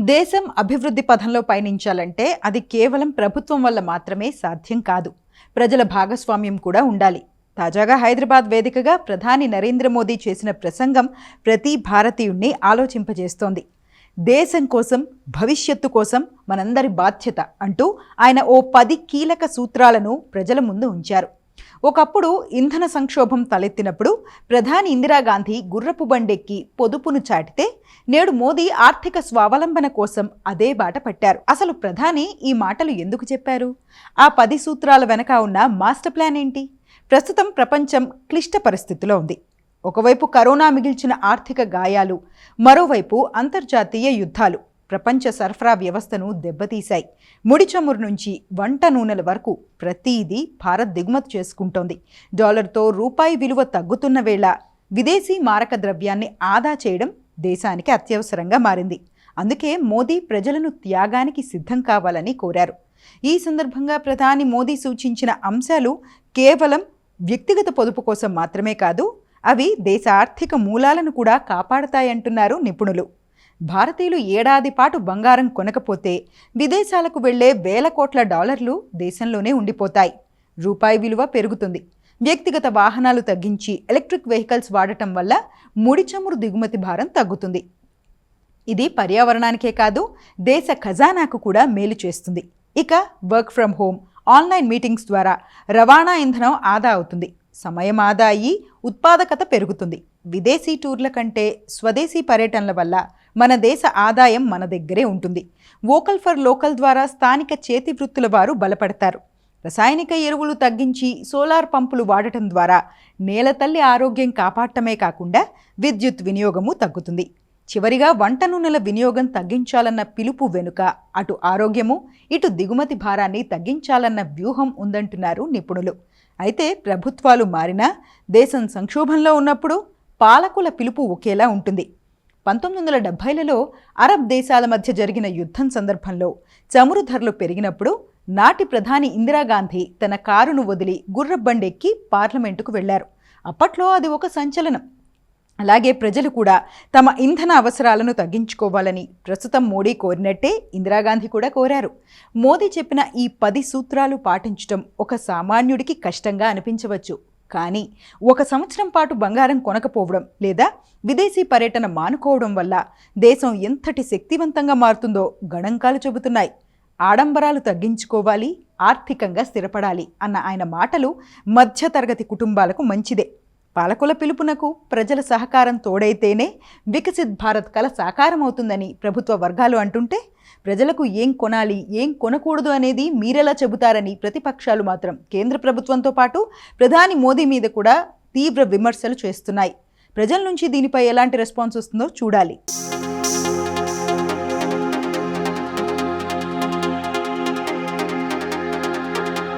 దేశం అభివృద్ధి పథంలో పయనించాలంటే అది కేవలం ప్రభుత్వం వల్ల మాత్రమే సాధ్యం కాదు. ప్రజల భాగస్వామ్యం కూడా ఉండాలి. తాజాగా హైదరాబాద్ వేదికగా ప్రధాని నరేంద్ర మోదీ చేసిన ప్రసంగం ప్రతి భారతీయుణ్ణి ఆలోచింపజేస్తోంది. దేశం కోసం, భవిష్యత్తు కోసం మనందరి బాధ్యత అంటూ ఆయన ఓ 10 కీలక సూత్రాలను ప్రజల ముందు ఉంచారు. ఒకప్పుడు ఇంధన సంక్షోభం తలెత్తినప్పుడు ప్రధాని ఇందిరాగాంధీ గుర్రపు బండెక్కి పొదుపును చాటితే, నేడు మోదీ ఆర్థిక స్వావలంబన కోసం అదే బాట పట్టారు. అసలు ప్రధాని ఈ మాటలు ఎందుకు చెప్పారు? ఆ 10 సూత్రాల వెనక ఉన్న మాస్టర్ ప్లాన్ ఏంటి? ప్రస్తుతం ప్రపంచం క్లిష్ట పరిస్థితిలో ఉంది. ఒకవైపు కరోనా మిగిల్చిన ఆర్థిక గాయాలు, మరోవైపు అంతర్జాతీయ యుద్ధాలు ప్రపంచ సరఫరా వ్యవస్థను దెబ్బతీశాయి. ముడి చమురు నుంచి వంట నూనెల వరకు ప్రతిదీ భారత్ దిగుమతి చేసుకుంటోంది. డాలర్తో రూపాయి విలువ తగ్గుతున్న వేళ విదేశీ మారక ద్రవ్యాన్ని ఆదా చేయడం దేశానికి అత్యవసరంగా మారింది. అందుకే మోదీ ప్రజలను త్యాగానికి సిద్ధం కావాలని కోరారు. ఈ సందర్భంగా ప్రధాని మోదీ సూచించిన అంశాలు కేవలం వ్యక్తిగత పొదుపు కోసం మాత్రమే కాదు, అవి దేశ ఆర్థిక మూలాలను కూడా కాపాడతాయంటున్నారు నిపుణులు. భారతీయులు ఏడాది పాటు బంగారం కొనకపోతే విదేశాలకు వెళ్లే వేల కోట్ల డాలర్లు దేశంలోనే ఉండిపోతాయి. రూపాయి విలువ పెరుగుతుంది. వ్యక్తిగత వాహనాలు తగ్గించి ఎలక్ట్రిక్ వెహికల్స్ వాడటం వల్ల ముడి చమురు దిగుమతి భారం తగ్గుతుంది. ఇది పర్యావరణానికే కాదు, దేశ ఖజానాకు కూడా మేలు చేస్తుంది. ఇక work from home, online meetings ద్వారా రవాణా ఇంధనం ఆదా అవుతుంది. సమయం ఆదా అయ్యి ఉత్పాదకత పెరుగుతుంది. విదేశీ టూర్ల కంటే స్వదేశీ పర్యటనల వల్ల మన దేశ ఆదాయం మన దగ్గరే ఉంటుంది. వోకల్ ఫర్ లోకల్ ద్వారా స్థానిక చేతి వృత్తుల వారు బలపడతారు. రసాయనిక ఎరువులు తగ్గించి సోలార్ పంపులు వాడటం ద్వారా నేల తల్లి ఆరోగ్యం కాపాడటమే కాకుండా విద్యుత్ వినియోగము తగ్గుతుంది. చివరిగా వంట నూనెల వినియోగం తగ్గించాలన్న పిలుపు వెనుక అటు ఆరోగ్యము, ఇటు దిగుమతి భారాన్ని తగ్గించాలన్న వ్యూహం ఉందంటున్నారు నిపుణులు. అయితే ప్రభుత్వాలు మారినా దేశం సంక్షోభంలో ఉన్నప్పుడు పాలకుల పిలుపు ఒకేలా ఉంటుంది. 1970లలో అరబ్ దేశాల మధ్య జరిగిన యుద్ధం సందర్భంలో చమురు ధరలు పెరిగినప్పుడు నాటి ప్రధాని ఇందిరాగాంధీ తన కారును వదిలి గుర్రబండెక్కి పార్లమెంటుకు వెళ్లారు. అప్పట్లో అది ఒక సంచలనం. అలాగే ప్రజలు కూడా తమ ఇంధన అవసరాలను తగ్గించుకోవాలని ప్రస్తుతం మోడీ కోరినట్టే ఇందిరాగాంధీ కూడా కోరారు. మోదీ చెప్పిన ఈ 10 సూత్రాలు పాటించడం ఒక సామాన్యుడికి కష్టంగా అనిపించవచ్చు. కానీ 1 సంవత్సరం పాటు బంగారం కొనకపోవడం లేదా విదేశీ పర్యటన మానుకోవడం వల్ల దేశం ఎంతటి శక్తివంతంగా మారుతుందో గణాంకాలు చెబుతున్నాయి. ఆడంబరాలు తగ్గించుకోవాలి, ఆర్థికంగా స్థిరపడాలి అన్న ఆయన మాటలు మధ్యతరగతి కుటుంబాలకు మంచిదే. పాలకుల పిలుపునకు ప్రజల సహకారం తోడైతేనే వికసిత్ భారత్ కల సాకారం అవుతుందని ప్రభుత్వ వర్గాలు అంటుంటే, ప్రజలకు ఏం కొనాలి, ఏం కొనకూడదు అనేది మీరెలా చెబుతారని ప్రతిపక్షాలు మాత్రం కేంద్ర ప్రభుత్వంతో పాటు ప్రధాని మోదీ మీద కూడా తీవ్ర విమర్శలు చేస్తున్నాయి. ప్రజల నుంచి దీనిపై ఎలాంటి రెస్పాన్స్ వస్తుందో చూడాలి.